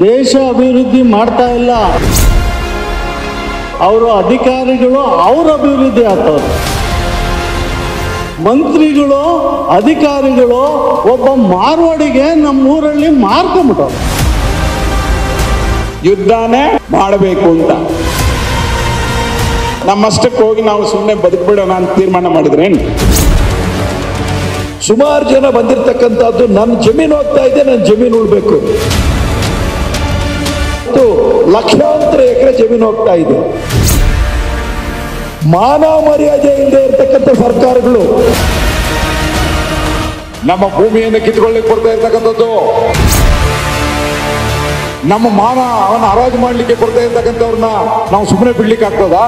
ದೇಶ ಅಭಿವೃದ್ಧಿ ಮಾಡ್ತಾ ಇಲ್ಲ, ಅವರು ಅಧಿಕಾರಿಗಳು ಅವ್ರ ಅಭಿವೃದ್ಧಿ ಆಗ್ತವ್ರು. ಮಂತ್ರಿಗಳು ಅಧಿಕಾರಿಗಳು ಒಬ್ಬ ಮಾರ್ವಾಡಿಗೆ ನಮ್ಮೂರಲ್ಲಿ ಮಾರ್ಕೊಂಬಿಟ್ಟವ್ರು. ಯುದ್ಧನೇ ಮಾಡಬೇಕು ಅಂತ ನಮ್ಮಷ್ಟಕ್ಕೆ ಹೋಗಿ ನಾವು ಸುಮ್ಮನೆ ಬದುಕ್ಬಿಡೋಣ ಅಂತ ತೀರ್ಮಾನ ಮಾಡಿದ್ರೇನು? ಸುಮಾರು ಜನ ಬಂದಿರತಕ್ಕಂಥದ್ದು ನನ್ನ ಜಮೀನು ಹೋಗ್ತಾ ಇದೆ, ನನ್ನ ಜಮೀನು ಉಳ್ಬೇಕು. ಲಕ್ಷಾಂತರ ಎಕರೆ ಜಮೀನು ಹೋಗ್ತಾ ಇದೆ. ಮಾನವ ಮರ್ಯಾದೆ ಇಲ್ಲದೆ ಇರತಕ್ಕಂಥ ಸರ್ಕಾರಗಳು ನಮ್ಮ ಭೂಮಿಯನ್ನು ಕಿತ್ಕೊಳ್ಳಿಕ್ಕೆ ಕೊಡ್ತಾ ಇರ್ತಕ್ಕಂಥದ್ದು, ನಮ್ಮ ಅವನ ಹರಾಜು ಮಾಡ್ಲಿಕ್ಕೆ ಕೊಡ್ತಾ ಇರ್ತಕ್ಕಂಥವ್ರನ್ನ ನಾವು ಸುಮ್ಮನೆ ಬಿಡ್ಲಿಕ್ಕೆ ಆಗ್ತದಾ?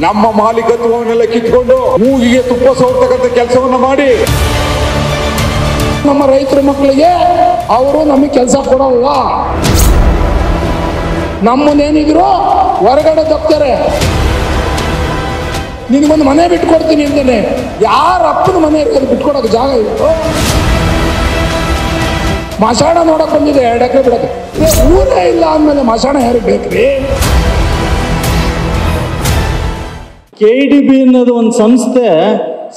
ನಮ್ಮ ಮಾಲೀಕತ್ವವನ್ನೆಲ್ಲ ಕಿತ್ಕೊಂಡು ಮೂಗಿಗೆ ತುಪ್ಪ ಸೋರ್ತಕ್ಕಂಥ ಕೆಲಸವನ್ನ ಮಾಡಿ ನಮ್ಮ ರೈತರ ಮಕ್ಕಳಿಗೆ ಅವರು ನಮಗೆ ಕೆಲಸ ಕೊಡಲ್ಲ. ನಮ್ಮನ್ನೇನಿದ್ರು ಹೊರಗಡೆ ತಪ್ತಾರೆ. ನಿನಗೊಂದು ಮನೆ ಬಿಟ್ಕೊಡ್ತೀನಿ ಅಂತೇನೆ. ಯಾರ ಅಪ್ಪನ ಮನೆ ಇರೋದು ಬಿಟ್ಕೊಡೋಕೆ ಜಾಗ ಇತ್ತು? ಮಸಾಣ ನೋಡಕ್ ಬಂದಿದೆ 2 ಎಕರೆ ಬಿಡಕ್ಕೆ. ಊರೇ ಇಲ್ಲ ಅಂದಮೇಲೆ ಮಸಾಣ ಯಾರಿಗೆ ಬೇಕ್ರಿ? KDB ಅನ್ನೋದು ಒಂದು ಸಂಸ್ಥೆ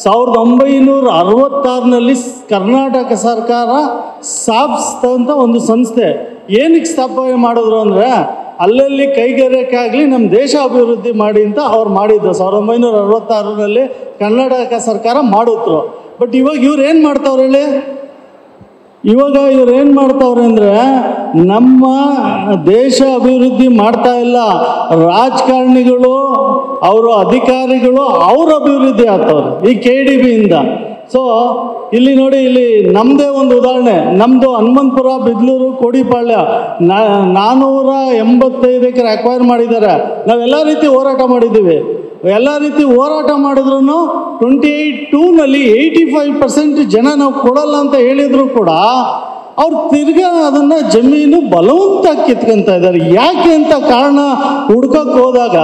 1966ರಲ್ಲಿ ಕರ್ನಾಟಕ ಸರ್ಕಾರ ಸ್ಥಾಪಿಸಿದಂಥ ಒಂದು ಸಂಸ್ಥೆ. ಏನಕ್ಕೆ ಸ್ಥಾಪನೆ ಮಾಡಿದ್ರು ಅಂದರೆ ಅಲ್ಲಲ್ಲಿ ಕೈಗಾರಿಕೆಯಾಗಲಿ ನಮ್ಮ ದೇಶ ಅಭಿವೃದ್ಧಿ ಮಾಡಿ ಅಂತ ಅವ್ರು ಮಾಡಿದ್ರು. 1966ರಲ್ಲಿ ಕರ್ನಾಟಕ ಸರ್ಕಾರ ಮಾಡಿದ್ರು. ಬಟ್ ಇವಾಗ ಇವ್ರು ಏನು ಮಾಡ್ತಾವ್ರೆ ಹೇಳಿ? ಇವಾಗ ಇವ್ರು ಏನು ಮಾಡ್ತಾವ್ರೆ ಅಂದರೆ ನಮ್ಮ ದೇಶ ಅಭಿವೃದ್ಧಿ ಮಾಡ್ತಾ ಇಲ್ಲ, ರಾಜಕಾರಣಿಗಳು ಅವರು ಅಧಿಕಾರಿಗಳು ಅವ್ರ ಅಭಿವೃದ್ಧಿ ಆಗ್ತವ್ರೆ ಈ KDBಯಿಂದ. ಸೊ ಇಲ್ಲಿ ನೋಡಿ, ಇಲ್ಲಿ ನಮ್ಮದೇ ಒಂದು ಉದಾಹರಣೆ. ನಮ್ಮದು ಹನುಮಂತಪುರ, ಬಿದ್ಲೂರು, ಕೋಡಿಪಾಳ್ಯ 485 ಎಕರೆ ಅಕ್ವೈರ್ ಮಾಡಿದ್ದಾರೆ. ನಾವೆಲ್ಲ ರೀತಿ ಹೋರಾಟ ಮಾಡಿದ್ದೀವಿ. ಎಲ್ಲ ರೀತಿ ಹೋರಾಟ ಮಾಡಿದ್ರು 2022ನಲ್ಲಿ 85% ಜನ ನಾವು ಕೊಡಲ್ಲ ಅಂತ ಹೇಳಿದ್ರು ಕೂಡ ಅವ್ರು ತಿರ್ಗಾ ಅದನ್ನು ಜಮೀನು ಬಲವಂತ ಕಿತ್ಕೊಂತ ಇದ್ದಾರೆ. ಯಾಕೆ ಅಂತ ಕಾರಣ ಹುಡ್ಕಕ್ಕೆ ಹೋದಾಗ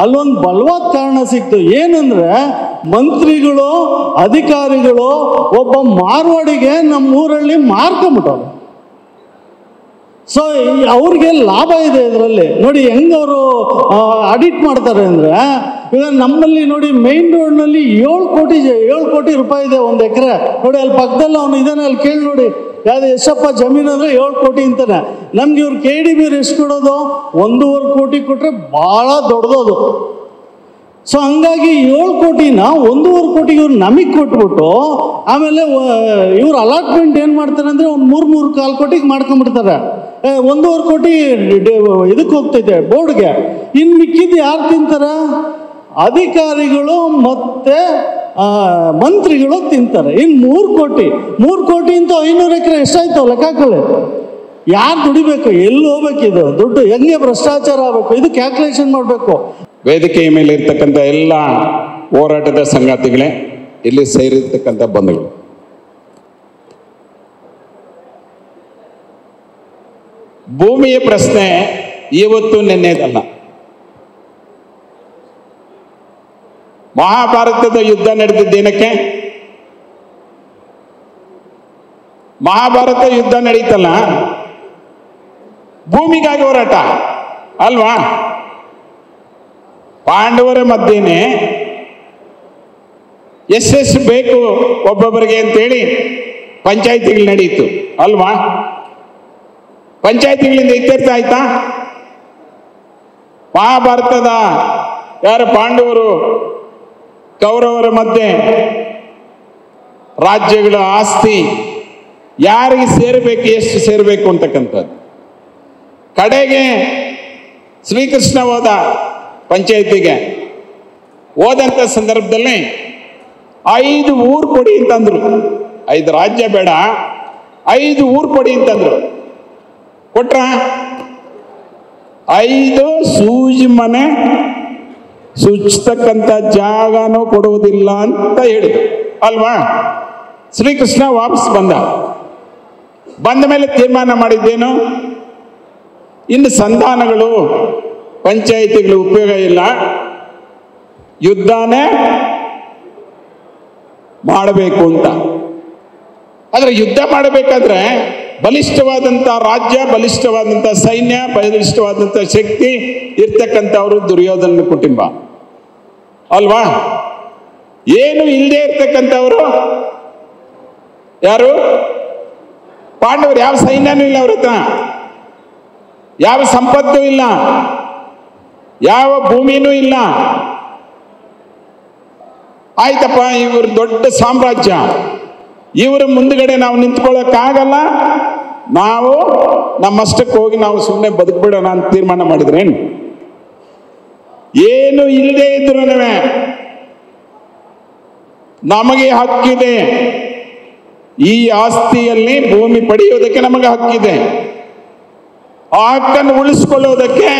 ಅಲ್ಲೊಂದು ಬಲವಾದ ಕಾರಣ ಸಿಕ್ತು. ಏನಂದರೆ ಮಂತ್ರಿಗಳು ಅಧಿಕಾರಿಗಳು ಒಬ್ಬ ಮಾರ್ವಾಡಿಗೆ ನಮ್ಮೂರಲ್ಲಿ ಮಾರ್ಕೊಂಬಿಟ್ಟವ್ರು. ಸೊ ಅವ್ರಿಗೆ ಲಾಭ ಇದೆ ಇದರಲ್ಲಿ. ನೋಡಿ ಹೆಂಗೆ ಅವರು ಆಡಿಟ್ ಮಾಡ್ತಾರೆ ಅಂದರೆ, ಈಗ ನಮ್ಮಲ್ಲಿ ನೋಡಿ ಮೈನ್ ರೋಡ್ನಲ್ಲಿ 7 ಕೋಟಿ ರೂಪಾಯಿ ಇದೆ ಒಂದು ಎಕರೆ. ನೋಡಿ ಅಲ್ಲಿ ಪಕ್ಕದಲ್ಲಿ ಅವನು ಇದ್ದಾನೆ, ಅಲ್ಲಿ ಕೇಳಿ ನೋಡಿ ಯಾವುದು ಎಷ್ಟಪ್ಪ ಜಮೀನು ಅಂದರೆ 7 ಕೋಟಿ ಅಂತಾನೆ. ನಮ್ಗೆ ಇವ್ರು KDB ಎಷ್ಟು ಕೊಡೋದು? 1.5 ಕೋಟಿ ಕೊಟ್ಟರೆ ಭಾಳ ದೊಡ್ಡದದು. ಸೊ ಹಂಗಾಗಿ 7 ಕೋಟಿನ 1.5 ಕೋಟಿಗೆ ಇವ್ರು ನಮಗೆ ಕೊಟ್ಬಿಟ್ಟು ಆಮೇಲೆ ಇವ್ರು ಅಲಾಟ್ಮೆಂಟ್ ಏನು ಮಾಡ್ತಾರೆ ಅಂದರೆ ಒಂದು 3-3.25 ಕೋಟಿಗೆ ಮಾಡ್ಕೊಂಡ್ಬಿಡ್ತಾರೆ. 1.5 ಕೋಟಿ ಇದಕ್ಕೆ ಹೋಗ್ತೈತೆ ಬೋರ್ಡ್ಗೆ. ಇನ್ನು ಮಿಕ್ಕಿದ್ದು ಯಾರು ತಿಂತಾರೆ? ಅಧಿಕಾರಿಗಳು ಮತ್ತು ಮಂತ್ರಿಗಳು ತಿಂತಾರೆ. ಇನ್ನು 3 ಕೋಟಿ ಅಂತ 500 ಎಕರೆ ಎಷ್ಟಾಯ್ತು ಲೆಕ್ಕ ಹಾಕೊಳ್ಳಿ. ಯಾರು ದುಡಿಬೇಕು? ಎಲ್ಲಿ ಹೋಗ್ಬೇಕಿದು ದುಡ್ಡು? ಹೆಂಗೆ ಭ್ರಷ್ಟಾಚಾರ ಆಗಬೇಕು? ಇದು ಕ್ಯಾಲ್ಕುಲೇಷನ್ ಮಾಡಬೇಕು. ವೇದಿಕೆಯ ಮೇಲೆ ಇರ್ತಕ್ಕಂಥ ಎಲ್ಲ ಹೋರಾಟದ ಸಂಗಾತಿಗಳೇ, ಇಲ್ಲಿ ಸೇರಿರ್ತಕ್ಕಂಥ ಬಂಧುಗಳು, ಭೂಮಿಯ ಪ್ರಶ್ನೆ ಇವತ್ತು ನಿನ್ನೆದಲ್ಲ. ಮಹಾಭಾರತದ ಯುದ್ಧ ನಡೆದಿದ್ದೇನಕ್ಕೆ? ಮಹಾಭಾರತ ಯುದ್ಧ ನಡೀತಲ್ಲ ಭೂಮಿಗಾಗಿ ಹೋರಾಟ ಅಲ್ವಾ? ಪಾಂಡವರ ಮಧ್ಯೆನೆ ಎಷ್ಟೆಷ್ಟು ಬೇಕು ಒಬ್ಬೊಬ್ಬರಿಗೆ ಅಂತೇಳಿ ಪಂಚಾಯಿತಿಗಳು ನಡೀತು ಅಲ್ವಾ? ಪಂಚಾಯಿತಿಗಳಿಂದ ಇತ್ಯರ್ಥ ಆಯ್ತಾ? ಮಹಾಭಾರತದ ಯಾರು ಪಾಂಡವರು ಕೌರವರ ಮಧ್ಯೆ ರಾಜ್ಯಗಳ ಆಸ್ತಿ ಯಾರಿಗೆ ಸೇರಬೇಕು, ಎಷ್ಟು ಸೇರಬೇಕು ಅಂತಕ್ಕಂಥದ್ದು. ಕಡೆಗೆ ಶ್ರೀಕೃಷ್ಣ ಹೋದ ಪಂಚಾಯಿತಿಗೆ. ಹೋದಂಥ ಸಂದರ್ಭದಲ್ಲಿ 5 ಊರು ಕೊಡಿ ಅಂತಂದ್ರು. 5 ರಾಜ್ಯ ಬೇಡ, 5 ಊರು ಕೊಡಿ ಅಂತಂದ್ರು. ಕೊಟ್ರ? 5 ಸೂಜಿ ಮನೆ ಸುಚ್ಚತಕ್ಕಂಥ ಜಾಗನೂ ಕೊಡುವುದಿಲ್ಲ ಅಂತ ಹೇಳಿದ್ರು ಅಲ್ವಾ? ಶ್ರೀಕೃಷ್ಣ ವಾಪಸ್ ಬಂದ ಮೇಲೆ ತೀರ್ಮಾನ ಮಾಡಿದ್ದೇನು? ಇನ್ನು ಸಂಧಾನಗಳು ಪಂಚಾಯಿತಿಗಳು ಉಪಯೋಗ ಇಲ್ಲ, ಯುದ್ಧನೇ ಮಾಡಬೇಕು ಅಂತ. ಆದರೆ ಯುದ್ಧ ಮಾಡಬೇಕಾದ್ರೆ ಬಲಿಷ್ಠವಾದಂಥ ರಾಜ್ಯ, ಬಲಿಷ್ಠವಾದಂಥ ಸೈನ್ಯ, ಬಲಿಷ್ಠವಾದಂಥ ಶಕ್ತಿ ಇರ್ತಕ್ಕಂಥವ್ರು ದುರ್ಯೋಧನ ಕುಟುಂಬ ಅಲ್ವಾ? ಏನು ಇಲ್ಲದೆ ಇರ್ತಕ್ಕಂಥವ್ರು ಯಾರು? ಪಾಂಡವರು. ಯಾವ ಸೈನ್ಯನೂ ಇಲ್ಲ ಅವ್ರ ಹತ್ರ, ಯಾವ ಸಂಪತ್ತು ಇಲ್ಲ, ಯಾವ ಭೂಮಿನೂ ಇಲ್ಲ. ಆಯ್ತಪ್ಪ, ಇವರು ದೊಡ್ಡ ಸಾಮ್ರಾಜ್ಯ, ಇವರ ಮುಂದ್ಗಡೆ ನಾವು ನಿಂತ್ಕೊಳ್ಳೋಕ್ಕಾಗಲ್ಲ, ನಾವು ನಮ್ಮಷ್ಟಕ್ಕೆ ಹೋಗಿ ನಾವು ಸುಮ್ಮನೆ ಬದುಕ್ಬಿಡೋಣ ಅಂತ ತೀರ್ಮಾನ ಮಾಡಿದ್ರೇನು? ಏನು ಇಲ್ಲದೆ ಇದ್ರು ನಮಗೆ ಹಕ್ಕಿದೆ, ಈ ಆಸ್ತಿಯಲ್ಲಿ ಭೂಮಿ ಪಡೆಯೋದಕ್ಕೆ ನಮಗೆ ಹಕ್ಕಿದೆ. ಆ ಹಕ್ಕನ್ನು ಉಳಿಸ್ಕೊಳ್ಳೋದಕ್ಕೆ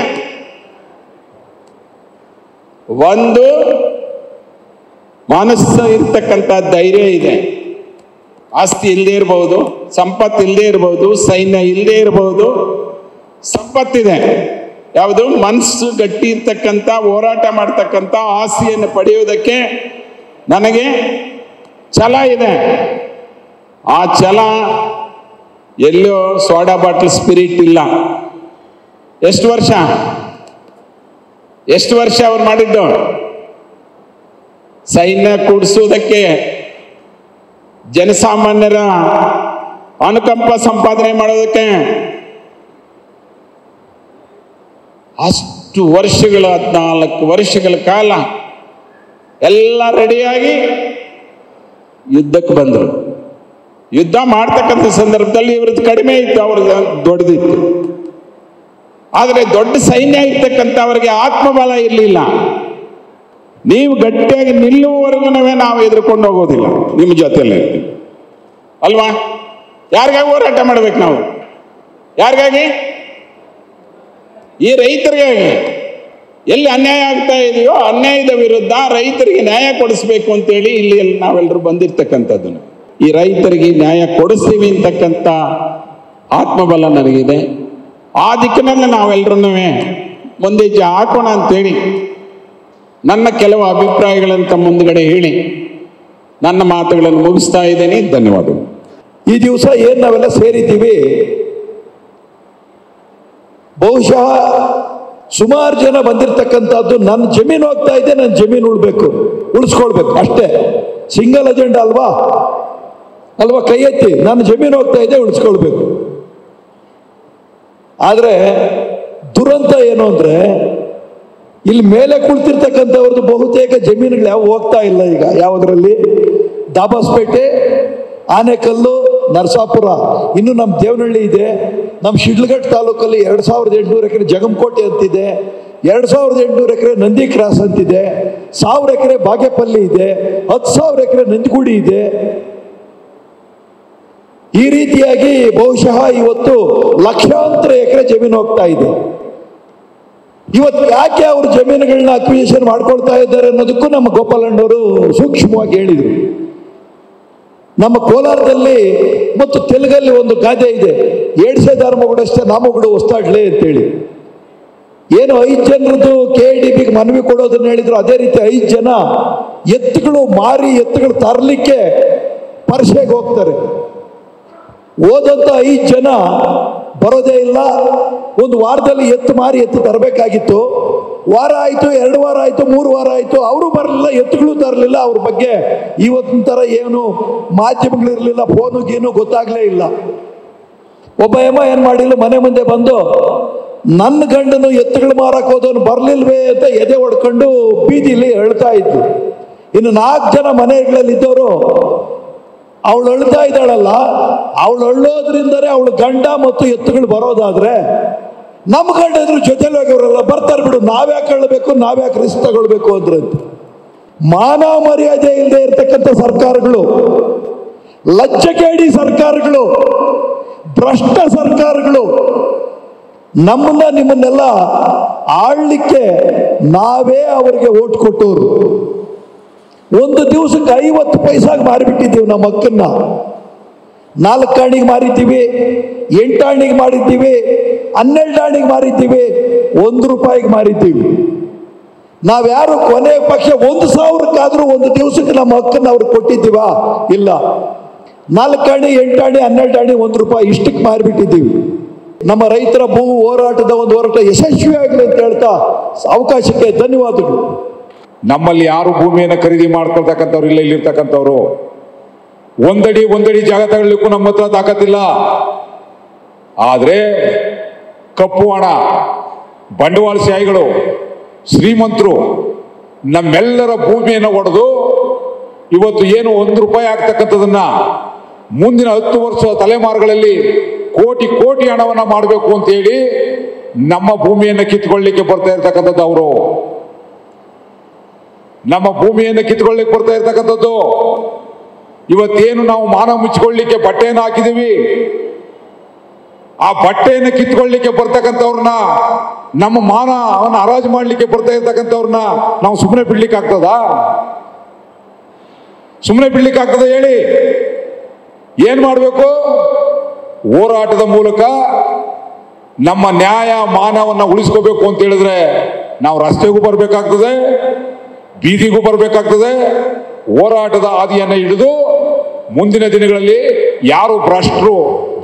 ಒಂದು ಮನಸ್ಸು ಇರ್ತಕ್ಕಂಥ ಧೈರ್ಯ ಇದೆ. ಆಸ್ತಿ ಇಲ್ಲದೆ ಇರಬಹುದು, ಸಂಪತ್ತು ಇಲ್ಲದೆ ಇರಬಹುದು, ಸೈನ್ಯ ಇಲ್ಲದೆ ಇರಬಹುದು, ಸಂಪತ್ತಿದೆ. ಯಾವುದು? ಮನಸ್ಸು ಗಟ್ಟಿ ಇರ್ತಕ್ಕಂಥ, ಹೋರಾಟ ಮಾಡ್ತಕ್ಕಂಥ, ಆಸ್ತಿಯನ್ನು ಪಡೆಯೋದಕ್ಕೆ ನನಗೆ ಛಲ ಇದೆ. ಆ ಛಲ ಎಲ್ಲೋ ಸೋಡಾ ಬಾಟಲ್ ಸ್ಪಿರಿಟ್ ಇಲ್ಲ. ಎಷ್ಟು ವರ್ಷ ಅವ್ರು ಮಾಡಿದ್ದು? ಸೈನ್ಯ ಕೂಡಿಸೋದಕ್ಕೆ, ಜನಸಾಮಾನ್ಯರ ಅನುಕಂಪ ಸಂಪಾದನೆ ಮಾಡೋದಕ್ಕೆ ಅಷ್ಟು ವರ್ಷಗಳು, 14 ವರ್ಷಗಳ ಕಾಲ ಎಲ್ಲ ರೆಡಿಯಾಗಿ ಯುದ್ಧಕ್ಕೆ ಬಂದರು. ಯುದ್ಧ ಮಾಡ್ತಕ್ಕಂಥ ಸಂದರ್ಭದಲ್ಲಿ ಇವ್ರದ್ದು ಕಡಿಮೆ ಇತ್ತು, ಅವ್ರದ್ದು ದೊಡ್ಡದಿತ್ತು. ಆದರೆ ದೊಡ್ಡ ಸೈನ್ಯ ಇರ್ತಕ್ಕಂಥವ್ರಿಗೆ ಆತ್ಮಬಲ ಇರಲಿಲ್ಲ. ನೀವು ಗಟ್ಟಿಯಾಗಿ ನಿಲ್ಲುವವರೆಗೂ ನಾವು ಎದುರ್ಕೊಂಡು ಹೋಗೋದಿಲ್ಲ, ನಿಮ್ಮ ಜೊತೆಯಲ್ಲೇ ಇರ್ತೀವಿ ಅಲ್ವಾ? ಯಾರಿಗಾಗಿ ಹೋರಾಟ ಮಾಡ್ಬೇಕು ನಾವು? ಯಾರಿಗಾಗಿ? ಈ ರೈತರಿಗಾಗಿ. ಎಲ್ಲಿ ಅನ್ಯಾಯ ಆಗ್ತಾ ಇದೆಯೋ ಅನ್ಯಾಯದ ವಿರುದ್ಧ ರೈತರಿಗೆ ನ್ಯಾಯ ಕೊಡಿಸ್ಬೇಕು ಅಂತೇಳಿ ಇಲ್ಲಿ ನಾವೆಲ್ಲರೂ ಬಂದಿರ್ತಕ್ಕಂಥದ್ದು. ಈ ರೈತರಿಗೆ ನ್ಯಾಯ ಕೊಡಿಸ್ತೀವಿ ಅಂತಕ್ಕಂಥ ಆತ್ಮಬಲ ನನಗಿದೆ. ಆ ದಿಕ್ಕಿನಲ್ಲಿ ನಾವೆಲ್ಲರೂ ಮುಂದೆ ಹೆಜ್ಜೆ ಹಾಕೋಣ ಅಂತೇಳಿ ನನ್ನ ಕೆಲವು ಅಭಿಪ್ರಾಯಗಳಂತ ಮುಂದ್ಗಡೆ ಹೇಳಿ ನನ್ನ ಮಾತುಗಳನ್ನು ಮುಗಿಸ್ತಾ ಇದ್ದೇನೆ. ಧನ್ಯವಾದಗಳು. ಈ ದಿವಸ ಏನು ನಾವೆಲ್ಲ ಸೇರಿದ್ದೀವಿ, ಬಹುಶಃ ಸುಮಾರು ಜನ ಬಂದಿರತಕ್ಕಂಥದ್ದು ನನ್ನ ಜಮೀನು ಹೋಗ್ತಾ ಇದೆ, ನನ್ನ ಜಮೀನು ಉಳಿಸ್ಕೊಳ್ಬೇಕು ಅಷ್ಟೇ. ಸಿಂಗಲ್ ಅಜೆಂಡಾ ಅಲ್ವಾ? ಕೈ ಎತ್ತಿ, ನನ್ನ ಜಮೀನು ಹೋಗ್ತಾ ಇದೆ, ಉಳಿಸ್ಕೊಳ್ಬೇಕು. ಆದರೆ ದುರಂತ ಏನು ಅಂದರೆ, ಇಲ್ಲಿ ಮೇಲೆ ಕುಳಿತಿರ್ತಕ್ಕಂಥವ್ರದ್ದು ಬಹುತೇಕ ಜಮೀನುಗಳು ಯಾವ ಹೋಗ್ತಾ ಇಲ್ಲ. ಈಗ ಯಾವುದರಲ್ಲಿ? ದಾಬಾಸ್ಪೇಟೆ, ಆನೆಕಲ್ಲು, ನರಸಾಪುರ, ಇನ್ನು ನಮ್ಮ ದೇವನಹಳ್ಳಿ ಇದೆ. ನಮ್ಮ ಶಿಡ್ಲಘಟ್ಟ ತಾಲೂಕಲ್ಲಿ 2800 ಎಕರೆ ಜಗಂಕೋಟೆ ಅಂತಿದೆ, 2800 ಎಕರೆ ನಂದಿ ಕ್ರಾಸ್ ಅಂತಿದೆ, 1000 ಎಕರೆ ಬಾಗೇಪಲ್ಲಿ ಇದೆ, 10,000 ಎಕರೆ ನಂದಿಗುಡಿ ಇದೆ. ಈ ರೀತಿಯಾಗಿ ಬಹುಶಃ ಇವತ್ತು ಲಕ್ಷಾಂತರ ಎಕರೆ ಜಮೀನು ಹೋಗ್ತಾ ಇದೆ. ಇವತ್ತು ಯಾಕೆ ಅವರು ಜಮೀನುಗಳನ್ನ ಅಕ್ವಿಸಿಷನ್ ಮಾಡ್ಕೊಳ್ತಾ ಇದ್ದಾರೆ ಅನ್ನೋದಕ್ಕೂ ನಮ್ಮ ಗೋಪಾಲಣ್ಣವರು ಸೂಕ್ಷ್ಮವಾಗಿ ಹೇಳಿದರು. ನಮ್ಮ ಕೋಲಾರದಲ್ಲಿ ಮತ್ತು ತೆಲುಗಲ್ಲಿ ಒಂದು ಗಾದೆ ಇದೆ, ಏಡ್ಸೇದಾರ ಮಗುಡಷ್ಟೇ ನಾಮಗುಡು ಹೊಸ್ತಾಡ್ಲೆ ಅಂತೇಳಿ. ಏನು 5 ಜನರದ್ದು KIDBಗೆ ಮನವಿ ಕೊಡೋದನ್ನ ಹೇಳಿದ್ರು, ಅದೇ ರೀತಿ 5 ಜನ ಎತ್ತುಗಳು ಮಾರಿ ಎತ್ತುಗಳು ತರಲಿಕ್ಕೆ ಪರ್ಸೆಗೆ ಹೋಗ್ತಾರೆ. ಓದಂತ 5 ಜನ ಬರೋದೇ ಇಲ್ಲ. ಒಂದು ವಾರದಲ್ಲಿ ಎತ್ತು ಮಾರಿ ಎತ್ತು ತರಬೇಕಾಗಿತ್ತು. ವಾರ ಆಯಿತು, 2 ವಾರ ಆಯಿತು, 3 ವಾರ ಆಯಿತು, ಅವರು ಬರಲಿಲ್ಲ, ಎತ್ತುಗಳು ತರಲಿಲ್ಲ. ಅವ್ರ ಬಗ್ಗೆ ಇವತ್ತಿನ ಥರ ಏನು ಮಾಧ್ಯಮಗಳಿರಲಿಲ್ಲ, ಫೋನು ಗೀನು ಗೊತ್ತಾಗಲೇ ಇಲ್ಲ. ಒಬ್ಬ ಏನು ಮಾಡಿಲ್ಲ, ಮನೆ ಮುಂದೆ ಬಂದು ನನ್ನ ಗಂಡನು ಎತ್ತುಗಳು ಮಾರಕ್ಕೆ ಹೋದವನು ಬರಲಿಲ್ವೇ ಅಂತ ಎದೆ ಹೊಡ್ಕೊಂಡು ಬೀದಿಲಿ ಅಳ್ತಾ ಇದ್ಲು. ಇನ್ನು 4 ಜನ ಮನೆಗಳಲ್ಲಿದ್ದವರು ಅವಳು ಅಳ್ತಾ ಇದ್ದಾಳಲ್ಲ, ಅವಳು ಅಳ್ಳೋದ್ರಿಂದನೇ ಅವಳು ಗಂಡ ಮತ್ತು ಎತ್ತುಗಳು ಬರೋದಾದ್ರೆ ನಮ್ಮ ಗಂಡ ಇದ್ರು ಜೊತೆಲಿ ಹೋಗಿವ್ರಲ್ಲ, ಬರ್ತಾರೆ ಬಿಡು, ನಾವ್ಯಾಕೆ ಅಳ್ಬೇಕು, ನಾವ್ಯಾಕೆ ರಿಸ್ಕ್ ತಗೊಳ್ಬೇಕು ಅಂದ್ರಂತ. ಮಾನ ಮರ್ಯಾದೆ ಇಲ್ಲದೆ ಇರ್ತಕ್ಕಂಥ ಸರ್ಕಾರಗಳು, ಲಜ್ಜೆಗೇಡಿ ಸರ್ಕಾರಗಳು, ಭ್ರಷ್ಟ ಸರ್ಕಾರಗಳು ನಮ್ಮನ್ನ ನಿಮ್ಮನ್ನೆಲ್ಲ ಆಳ್ಲಿಕ್ಕೆ ನಾವೇ ಅವರಿಗೆ ಓಟ್ ಕೊಟ್ಟವರು. ಒಂದು ದಿವಸಕ್ಕೆ 50 ಪೈಸಾಗೆ ಮಾರಿಬಿಟ್ಟಿದ್ದೀವಿ ನಮ್ಮ ಹಕ್ಕನ್ನ. 4 ಆಣಿಗೆ ಮಾರಿದ್ದೀವಿ, 8 ಆಣಿಗೆ ಮಾರಿದ್ದೀವಿ, 12 ಆಣಿಗೆ ಮಾರಿದ್ದೀವಿ, 1 ರೂಪಾಯಿಗೆ ಮಾರಿದ್ದೀವಿ. ನಾವ್ಯಾರು ಕೊನೆ ಪಕ್ಷ 1,000ಕ್ಕಾದ್ರೂ ಒಂದು ದಿವಸಕ್ಕೆ ನಮ್ಮ ಹಕ್ಕನ್ನು ಅವ್ರಿಗೆ ಕೊಟ್ಟಿದ್ದೀವಾ? ಇಲ್ಲ. 4 ಆಣೆ 8 ಆಣೆ 12 ಆಣೆ ₹1 ಇಷ್ಟಕ್ಕೆ ಮಾರಿಬಿಟ್ಟಿದ್ದೀವಿ. ನಮ್ಮ ರೈತರ ಭೂ ಹೋರಾಟದ ಒಂದು ಹೋರಾಟ ಯಶಸ್ವಿಯಾಗಲಿ ಅಂತ ಹೇಳ್ತಾ ಅವಕಾಶಕ್ಕೆ ಧನ್ಯವಾದಗಳು. ನಮ್ಮಲ್ಲಿ ಯಾರು ಭೂಮಿಯನ್ನು ಖರೀದಿ ಮಾಡ್ಕೊಳ್ತಕ್ಕಂಥವ್ರು ಇಲ್ಲ. ಇಲ್ಲಿರ್ತಕ್ಕಂಥವ್ರು ಒಂದಡಿ ಜಾಗ ತಗೊಳ್ಳಿಕ್ಕೂ ನಮ್ಮ ಹತ್ರ ತಾಕತ್ತಿಲ್ಲ. ಆದರೆ ಕಪ್ಪು ಹಣ, ಬಂಡವಾಳಶಾಹಿಗಳು, ಶ್ರೀಮಂತರು ನಮ್ಮೆಲ್ಲರ ಭೂಮಿಯನ್ನು ಒಡೆದು ಇವತ್ತು ಏನು ₹1 ಆಗ್ತಕ್ಕಂಥದನ್ನ ಮುಂದಿನ 10 ವರ್ಷ ತಲೆಮಾರುಗಳಲ್ಲಿ ಕೋಟಿ ಹಣವನ್ನು ಮಾಡಬೇಕು ಅಂತೇಳಿ ನಮ್ಮ ಭೂಮಿಯನ್ನು ಕಿತ್ಕೊಳ್ಳಿಕ್ಕೆ ಬರ್ತಾ ಇರ್ತಕ್ಕಂಥದ್ದು ಅವರು. ನಮ್ಮ ಭೂಮಿಯನ್ನು ಕಿತ್ಕೊಳ್ಳಿಕ್ಕೆ ಬರ್ತಾ ಇರ್ತಕ್ಕಂಥದ್ದು. ಇವತ್ತೇನು ನಾವು ಮಾನ ಮುಚ್ಚಿಕೊಳ್ಳಿಕ್ಕೆ ಬಟ್ಟೆಯನ್ನು ಹಾಕಿದೀವಿ, ಆ ಬಟ್ಟೆಯನ್ನು ಕಿತ್ಕೊಳ್ಳಿಕ್ಕೆ ಬರ್ತಕ್ಕಂಥವ್ರನ್ನ, ನಮ್ಮ ಮಾನವನ್ನು ಹರಾಜು ಮಾಡಲಿಕ್ಕೆ ಬರ್ತಾ ಇರ್ತಕ್ಕಂಥವ್ರನ್ನ ನಾವು ಸುಮ್ಮನೆ ಬಿಡ್ಲಿಕ್ಕೆ ಆಗ್ತದ? ಸುಮ್ಮನೆ ಬಿಡ್ಲಿಕ್ಕೆ ಆಗ್ತದ ಹೇಳಿ? ಏನ್ ಮಾಡಬೇಕು? ಹೋರಾಟದ ಮೂಲಕ ನಮ್ಮ ನ್ಯಾಯ ಮಾನವನ್ನ ಉಳಿಸ್ಕೋಬೇಕು ಅಂತ ಹೇಳಿದ್ರೆ ನಾವು ರಸ್ತೆಗೂ ಬರಬೇಕಾಗ್ತದೆ, ಬೀದಿಗೂ ಬರಬೇಕಾಗ್ತದೆ. ಹೋರಾಟದ ಹಾದಿಯನ್ನು ಹಿಡಿದು ಮುಂದಿನ ದಿನಗಳಲ್ಲಿ ಯಾರು ಭ್ರಷ್ಟರು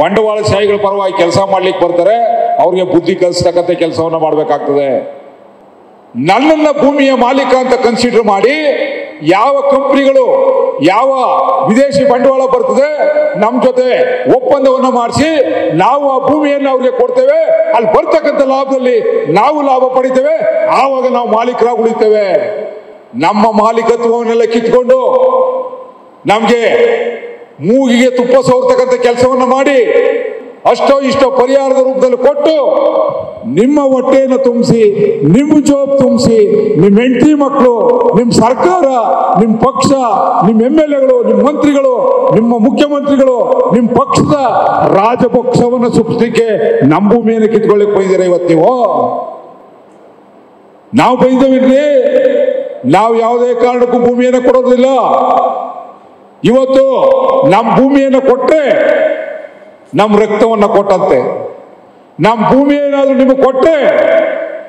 ಬಂಡವಾಳಶಾಹಿಗಳ ಪರವಾಗಿ ಕೆಲಸ ಮಾಡ್ಲಿಕ್ಕೆ ಬರ್ತಾರೆ ಅವ್ರಿಗೆ ಬುದ್ಧಿ ಕಲಿಸ್ತಕ್ಕಂಥ ಕೆಲಸವನ್ನ ಮಾಡಬೇಕಾಗ್ತದೆ. ನನ್ನನ್ನ ಭೂಮಿಯ ಮಾಲೀಕ ಅಂತ ಕನ್ಸಿಡರ್ ಮಾಡಿ ಯಾವ ಕಂಪನಿಗಳು, ಯಾವ ವಿದೇಶಿ ಬಂಡವಾಳ ಬರ್ತದೆ ನಮ್ಮ ಜೊತೆ ಒಪ್ಪಂದವನ್ನ ಮಾಡಿಸಿ ನಾವು ಆ ಭೂಮಿಯನ್ನು ಅವ್ರಿಗೆ ಕೊಡ್ತೇವೆ, ಅಲ್ಲಿ ಬರ್ತಕ್ಕಂಥ ಲಾಭದಲ್ಲಿ ನಾವು ಲಾಭ ಪಡಿತೇವೆ, ಆವಾಗ ನಾವು ಮಾಲೀಕರಾಗಿ ಉಳಿತೇವೆ. ನಮ್ಮ ಮಾಲೀಕತ್ವವನ್ನೆಲ್ಲ ಕಿತ್ಕೊಂಡು ನಮ್ಗೆ ಮೂಗಿಗೆ ತುಪ್ಪ ಸೋರ್ತಕ್ಕಂಥ ಕೆಲಸವನ್ನ ಮಾಡಿ ಅಷ್ಟೋ ಇಷ್ಟೋ ಪರಿಹಾರದ ರೂಪದಲ್ಲಿ ಕೊಟ್ಟು ನಿಮ್ಮ ಹೊಟ್ಟೆಯನ್ನು ತುಂಬಿಸಿ, ನಿಮ್ಮ ಜೋಬ್ ತುಂಬಿಸಿ, ನಿಮ್ಮ ಹೆಂಡತಿ ಮಕ್ಕಳು, ನಿಮ್ಮ ಸರ್ಕಾರ, ನಿಮ್ಮ ಪಕ್ಷ, ನಿಮ್ಮ MLAಗಳು, ನಿಮ್ಮ ಮಂತ್ರಿಗಳು, ನಿಮ್ಮ ಮುಖ್ಯಮಂತ್ರಿಗಳು, ನಿಮ್ಮ ಪಕ್ಷದ ರಾಜಪಕ್ಷವನ್ನು ಸುಪ್ಪಿಸಲಿಕ್ಕೆ ನಮ್ಮ ಭೂಮಿಯನ್ನು ಕಿತ್ಕೊಳ್ಳಿಕ್ಕೆ ಬೈದಿರ. ಇವತ್ತು ನಾವು ಬೈದೇವಿಲ್ರಿ, ನಾವು ಯಾವುದೇ ಕಾರಣಕ್ಕೂ ಭೂಮಿಯನ್ನು ಕೊಡೋದಿಲ್ಲ. ಇವತ್ತು ನಮ್ಮ ಭೂಮಿಯನ್ನು ಕೊಟ್ಟರೆ ನಮ್ಮ ರಕ್ತವನ್ನು ಕೊಟ್ಟಂತೆ, ನಮ್ಮ ಭೂಮಿ ಏನಾದರೂ ನಿಮಗೆ ಕೊಟ್ಟರೆ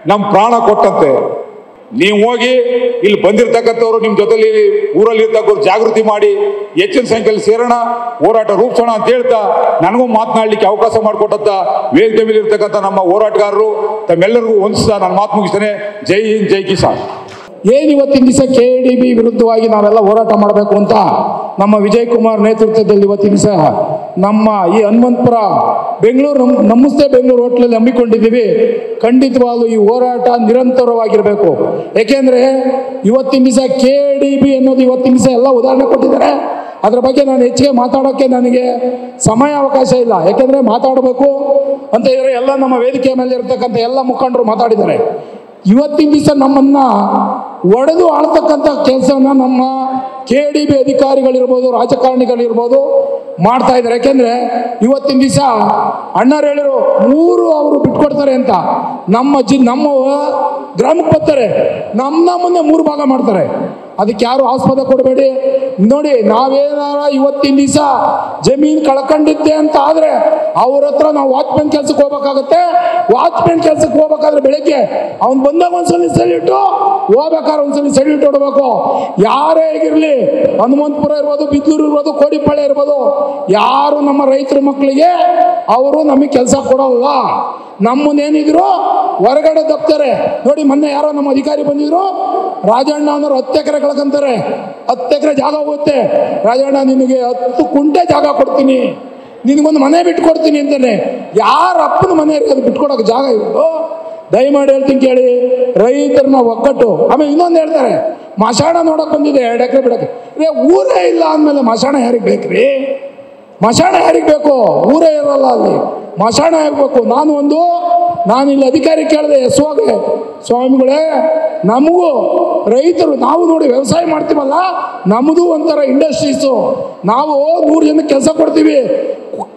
ನಮ್ಮ ಪ್ರಾಣ ಕೊಟ್ಟಂತೆ. ನೀವು ಹೋಗಿ ಇಲ್ಲಿ ಬಂದಿರತಕ್ಕಂಥವ್ರು ನಿಮ್ಮ ಜೊತೆಲಿ ಊರಲ್ಲಿ ಇರ್ತಕ್ಕಂಥ ಜಾಗೃತಿ ಮಾಡಿ ಹೆಚ್ಚಿನ ಸಂಖ್ಯೆಯಲ್ಲಿ ಸೇರೋಣ, ಹೋರಾಟ ರೂಪಿಸೋಣ ಅಂತ ಹೇಳ್ತಾ ನನಗೂ ಮಾತನಾಡಲಿಕ್ಕೆ ಅವಕಾಶ ಮಾಡಿಕೊಟ್ಟಂತ ವೇದಿಕೆ ಮೇಲೆ ಇರ್ತಕ್ಕಂಥ ನಮ್ಮ ಹೋರಾಟಗಾರರು ತಮ್ಮೆಲ್ಲರಿಗೂ ಹೊಂದಿಸ್ತಾ ನಾನು ಮಾತು ಮುಗಿಸ್ತೇನೆ. ಜೈ ಹಿಂದ್, ಜೈ ಕಿಸಾನ್. ಇವತ್ತಿನ ದಿವಸ KDB ವಿರುದ್ಧವಾಗಿ ನಾವೆಲ್ಲ ಹೋರಾಟ ಮಾಡಬೇಕು ಅಂತ ನಮ್ಮ ವಿಜಯ್ ಕುಮಾರ್ ನೇತೃತ್ವದಲ್ಲಿ ಇವತ್ತಿನ ದಿವಸ ನಮ್ಮ ಈ ಹನುಮಂತಪುರ ಬೆಂಗಳೂರು ನಮಸ್ತೆ ಬೆಂಗಳೂರು ಹೋಟ್ಲಲ್ಲಿ ಹಮ್ಮಿಕೊಂಡಿದ್ದೀವಿ. ಖಂಡಿತವಾಗಲೂ ಈ ಹೋರಾಟ ನಿರಂತರವಾಗಿರಬೇಕು. ಏಕೆಂದರೆ ಇವತ್ತಿನ ದಿವಸ KDB ಅನ್ನೋದು ಇವತ್ತಿನ ದಿವಸ ಎಲ್ಲ ಉದಾಹರಣೆ ಕೊಟ್ಟಿದ್ದಾರೆ. ಅದರ ಬಗ್ಗೆ ನಾನು ಹೆಚ್ಚಿಗೆ ಮಾತಾಡೋಕ್ಕೆ ನನಗೆ ಸಮಯ ಅವಕಾಶ ಇಲ್ಲ. ಯಾಕೆಂದರೆ ಮಾತಾಡಬೇಕು ಅಂತ ಇದ್ರೆ ಎಲ್ಲ ನಮ್ಮ ವೇದಿಕೆ ಮೇಲೆ ಇರತಕ್ಕಂಥ ಎಲ್ಲ ಮುಖಂಡರು ಮಾತಾಡಿದ್ದಾರೆ. ಇವತ್ತಿನ ದಿವಸ ನಮ್ಮನ್ನ ಒಡೆದು ಆಳ್ತಕ್ಕಂಥ ಕೆಲಸನ ನಮ್ಮ KDB ಅಧಿಕಾರಿಗಳಿರ್ಬೋದು, ರಾಜಕಾರಣಿಗಳಿರ್ಬೋದು ಮಾಡ್ತಾ ಇದ್ದಾರೆ. ಯಾಕೆಂದರೆ ಇವತ್ತಿನ ದಿವಸ ಅಣ್ಣರು ಹೇಳಿರು 3 ಅವರು ಬಿಟ್ಕೊಡ್ತಾರೆ ಅಂತ. ನಮ್ಮ ಗ್ರಾಮಕ್ಕೆ ಬರ್ತಾರೆ, ನಮ್ಮನ್ನೇ 3 ಭಾಗ ಮಾಡ್ತಾರೆ. ಅದಕ್ಕೆ ಯಾರು ಆಸ್ಪದ ಕೊಡಬೇಡಿ. ನೋಡಿ, ನಾವೇನಾರ ಇವತ್ತಿನ ದಿವಸ ಜಮೀನು ಕಳ್ಕೊಂಡಿದ್ದೆ ಅಂತ ಆದರೆ ಅವ್ರ ಹತ್ರ ನಾವು ವಾಚ್ಮೆನ್ ಕೆಲ್ಸಕ್ಕೆ ಹೋಗ್ಬೇಕಾಗತ್ತೆ. ವಾಚ್ಮೆನ್ ಕೆಲ್ಸಕ್ಕೆ ಹೋಗ್ಬೇಕಾದ್ರೆ ಬೆಳಗ್ಗೆ ಅವ್ನು ಬಂದಾಗ ಒಂದ್ಸಲಿ ಸೆಲ್ಯೂಟ್, ಹೋಗ್ಬೇಕಾದ್ರೆ ಒಂದ್ಸಲಿ ಸೆಲ್ಯೂಟ್ ಹೊಡಬೇಕು. ಯಾರೇ ಆಗಿರಲಿ, ಹನುಮಂತಪುರ ಇರ್ಬೋದು, ಬಿದ್ದೂರು ಇರ್ಬೋದು, ಕೋಡಿಪಾಳ್ಯ ಇರ್ಬೋದು, ಯಾರು ನಮ್ಮ ರೈತರ ಮಕ್ಕಳಿಗೆ ಅವರು ನಮಗೆ ಕೆಲಸ ಕೊಡೋಲ್ಲ. ನಮ್ಮನ್ನೇನಿದ್ರು ಹೊರಗಡೆ ದಪ್ತಾರೆ. ನೋಡಿ, ಮೊನ್ನೆ ಯಾರೋ ನಮ್ಮ ಅಧಿಕಾರಿ ಬಂದಿದ್ರು, ರಾಜಣ್ಣ ಅನ್ನೋರು 10 ಎಕರೆ ಕಳ್ಕೊಂತಾರೆ. 10 ಎಕರೆ ಜಾಗ ಹೋಗುತ್ತೆ. ರಾಜಣ್ಣ ನಿನಗೆ 10 ಕುಂಟೆ ಜಾಗ ಕೊಡ್ತೀನಿ, ನಿನಗೊಂದು ಮನೆ ಬಿಟ್ಕೊಡ್ತೀನಿ ಅಂತಾನೆ. ಯಾರ ಅಪ್ಪನ ಮನೆ ಅದು ಬಿಟ್ಕೊಡೋಕೆ ಜಾಗ ಇರೋದು? ದಯಮಾಡಿ ಹೇಳ್ತೀನಿ ಕೇಳಿ, ರೈತರನ್ನ ಒಗ್ಗಟ್ಟು. ಆಮೇಲೆ ಇನ್ನೊಂದು ಹೇಳ್ತಾರೆ, ಮಶಾಣ ನೋಡೋಕೆ ಬಂದಿದೆ 2 ಎಕರೆ ಬಿಡೋಕ್ಕೆ. ಊರೇ ಇಲ್ಲ ಅಂದಮೇಲೆ ಮಶಾಣ ಯಾರಿಗೆ ಬೇಕ್ರಿ? ಮಶಾಣ ಯಾರಿಗೆ ಬೇಕು? ಊರೇ ಇರಲ್ಲ ಅಲ್ಲಿ, ಮಶಾಣ ಆಗಬೇಕು. ನಾನು ಇಲ್ಲಿ ಅಧಿಕಾರಿ ಕೇಳಿದೆ, ಎಸ್ವಾಗೆ, ಸ್ವಾಮಿಗಳೇ ನಮಗೂ ರೈತರು, ನಾವು ನೋಡಿ ವ್ಯವಸಾಯ ಮಾಡ್ತೀವಲ್ಲ, ನಮ್ಮದು ಒಂಥರ ಇಂಡಸ್ಟ್ರೀಸು. ನಾವು 100 ಜನಕ್ಕೆ ಕೆಲಸ ಕೊಡ್ತೀವಿ,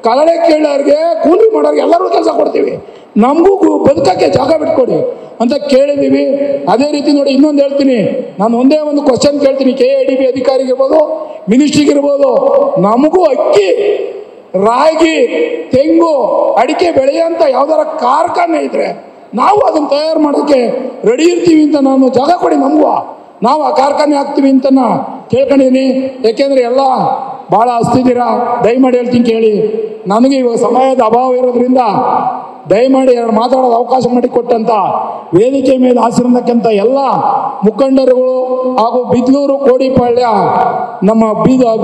ಕಳಡೆ ಕೇಳೋರಿಗೆ, ಕೂಲಿ ಮಾಡೋರಿಗೆ ಎಲ್ಲರಿಗೂ ಕೆಲಸ ಕೊಡ್ತೀವಿ. ನಮಗೂ ಬದುಕಕ್ಕೆ ಜಾಗ ಬಿಟ್ಕೊಡಿ ಅಂತ ಕೇಳಿದ್ದೀವಿ. ಅದೇ ರೀತಿ ನೋಡಿ, ಇನ್ನೊಂದು ಹೇಳ್ತೀನಿ, ನಾನು ಒಂದೇ ಒಂದು ಕ್ವಶನ್ ಕೇಳ್ತೀನಿ. KDB ಅಧಿಕಾರಿಗಿರ್ಬೋದು, ಮಿನಿಸ್ಟ್ರಿಗಿರ್ಬೋದು, ನಮಗೂ ಅಕ್ಕಿ, ರಾಗಿ, ತೆಂಗು, ಅಡಿಕೆ ಬೆಳೆಯೋಂಥ ಯಾವ್ದಾರ ಕಾರ್ಖಾನೆ ಇದ್ರೆ ನಾವು ಅದನ್ನು ತಯಾರು ಮಾಡೋಕ್ಕೆ ರೆಡಿ ಇರ್ತೀವಿ ಅಂತ ನಾನು ಜಾಗ ಕೊಡಿ, ನಮಗೂ ನಾವು ಆ ಕಾರ್ಖಾನೆ ಹಾಕ್ತೀವಿ ಅಂತ ಕೇಳ್ಕೊಂಡಿದ್ದೀನಿ. ಯಾಕೆಂದರೆ ಎಲ್ಲ ಭಾಳ ಹಸ್ತಿದ್ದೀರಾ, ದಯಮಾಡಿ ಹೇಳ್ತೀನಿ ಕೇಳಿ. ನನಗೆ ಇವಾಗ ಸಮಯದ ಅಭಾವ ಇರೋದ್ರಿಂದ ದಯಮಾಡಿ ಎರಡು ಮಾತಾಡೋದು ಅವಕಾಶ ಮಾಡಿಕೊಟ್ಟಂಥ ವೇದಿಕೆ ಮೇಲೆ ಹಾಸಿರತಕ್ಕಂಥ ಎಲ್ಲ ಮುಖಂಡರುಗಳು ಹಾಗೂ ಬಿದ್ಲೂರು ಕೋಡಿಪಾಳ್ಯ ನಮ್ಮ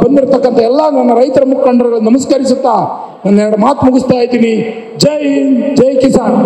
ಬಂದಿರತಕ್ಕಂಥ ಎಲ್ಲ ನನ್ನ ರೈತರ ಮುಖಂಡರುಗಳು ನಮಸ್ಕರಿಸುತ್ತಾ ನನ್ನ ಎರಡು ಮಾತು ಮುಗಿಸ್ತಾ ಇದ್ದೀನಿ. ಜೈ ಹಿಂದ್, ಜೈ ಕಿಸಾನ್.